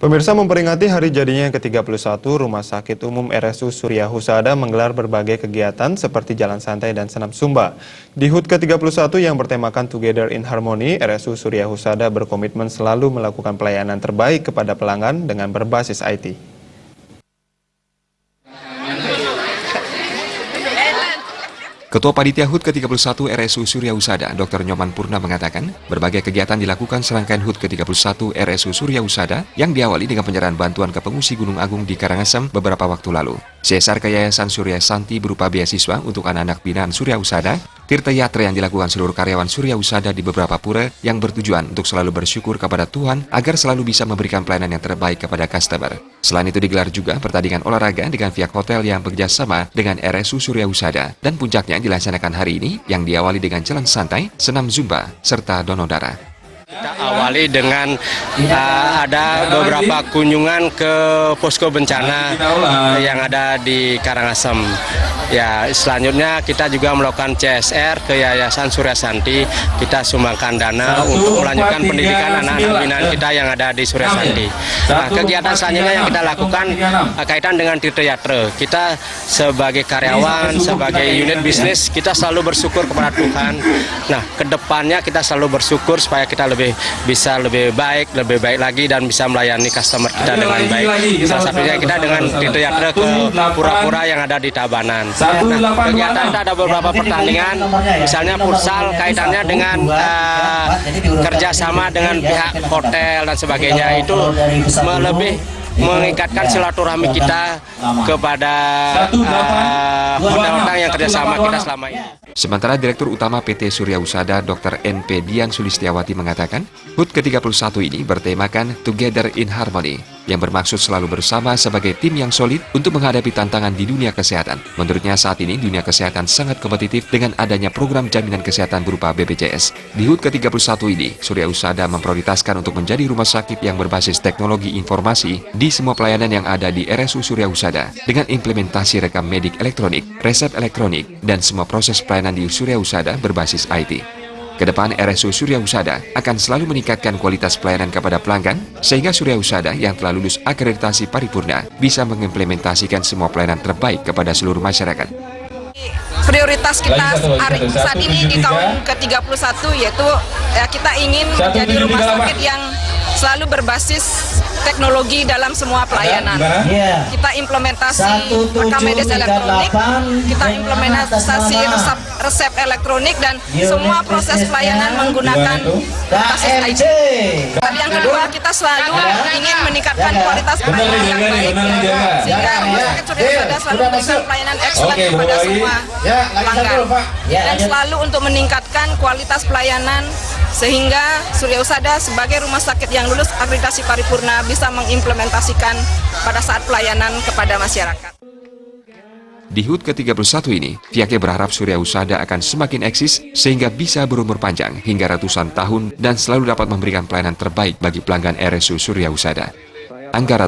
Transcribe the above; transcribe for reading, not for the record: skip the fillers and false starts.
Pemirsa, memperingati hari jadinya yang ke-31, Rumah Sakit Umum RSU Surya Husada menggelar berbagai kegiatan seperti jalan santai dan senam Zumba. Di HUT ke-31 yang bertemakan Together in Harmony, RSU Surya Husada berkomitmen selalu melakukan pelayanan terbaik kepada pelanggan dengan berbasis IT. Ketua Panitia HUT ke-31 RSU Surya Husada, Dr. Nyoman Purna mengatakan, berbagai kegiatan dilakukan serangkaian HUT ke-31 RSU Surya Husada yang diawali dengan penyerahan bantuan ke pengungsi Gunung Agung di Karangasem beberapa waktu lalu. CSR ke Yayasan Surya Santi berupa beasiswa untuk anak-anak binaan Surya Husada, Tirta Yatra yang dilakukan seluruh karyawan Surya Husada di beberapa pura yang bertujuan untuk selalu bersyukur kepada Tuhan agar selalu bisa memberikan pelayanan yang terbaik kepada customer. Selain itu digelar juga pertandingan olahraga dengan pihak hotel yang bekerjasama dengan RSU Surya Husada dan puncaknya dilaksanakan hari ini yang diawali dengan jalan santai, senam Zumba, serta donor darah. Kita awali dengan ada beberapa kunjungan ke posko bencana yang ada di Karangasem. Ya, selanjutnya kita juga melakukan CSR ke Yayasan Surya Santi. Kita sumbangkan dana untuk melanjutkan pendidikan anak-anak binaan kita yang ada di Surya Santi. Nah, kegiatan selanjutnya yang kita lakukan kaitan dengan Tirta Yatra. Kita sebagai karyawan, sebagai unit bisnis, kita selalu bersyukur kepada Tuhan. Nah, kedepannya kita selalu bersyukur supaya kita bisa lebih baik lagi dan bisa melayani customer kita dengan baik. Salah satunya kita dengan Tirta Yatra ke pura-pura yang ada di Tabanan. Nah, kegiatan kita ada beberapa pertandingan, misalnya futsal kaitannya dengan kerjasama dengan pihak hotel dan sebagainya. Itu lebih mengikatkan silaturahmi kita kepada hotel-hotel yang kerjasama kita selama ini. Sementara Direktur Utama PT Surya Husada Dr. N.P. Dian Sulistiawati mengatakan, HUT ke-31 ini bertemakan Together in Harmony, yang bermaksud selalu bersama sebagai tim yang solid untuk menghadapi tantangan di dunia kesehatan. Menurutnya saat ini dunia kesehatan sangat kompetitif dengan adanya program jaminan kesehatan berupa BPJS. Di HUT ke-31 ini, Surya Husada memprioritaskan untuk menjadi rumah sakit yang berbasis teknologi informasi di semua pelayanan yang ada di RSU Surya Husada dengan implementasi rekam medik elektronik, resep elektronik, dan semua proses pelayanan di Surya Husada berbasis IT. Kedepan RSU Surya Husada akan selalu meningkatkan kualitas pelayanan kepada pelanggan sehingga Surya Husada yang telah lulus akreditasi paripurna bisa mengimplementasikan semua pelayanan terbaik kepada seluruh masyarakat. Prioritas kita saat ini di tahun ke-31 yaitu kita ingin menjadi rumah sakit yang selalu berbasis teknologi dalam semua pelayanan. Kita implementasi rekam medis elektronik, kita implementasi resep elektronik dan semua proses pelayanan menggunakan basis IT. Dan yang kedua, kita selalu ingin meningkatkan kualitas pelayanan yang baik sehingga rumah sakit Surya Husada selalu memberikan pelayanan excellent kepada semua pelanggan dan selalu untuk meningkatkan kualitas pelayanan sehingga Surya Husada sebagai rumah sakit yang lulus akreditasi paripurna bisa mengimplementasikan pada saat pelayanan kepada masyarakat. Di HUT ke-31 ini, pihaknya berharap Surya Husada akan semakin eksis sehingga bisa berumur panjang hingga ratusan tahun dan selalu dapat memberikan pelayanan terbaik bagi pelanggan RSU Surya Husada. Anggara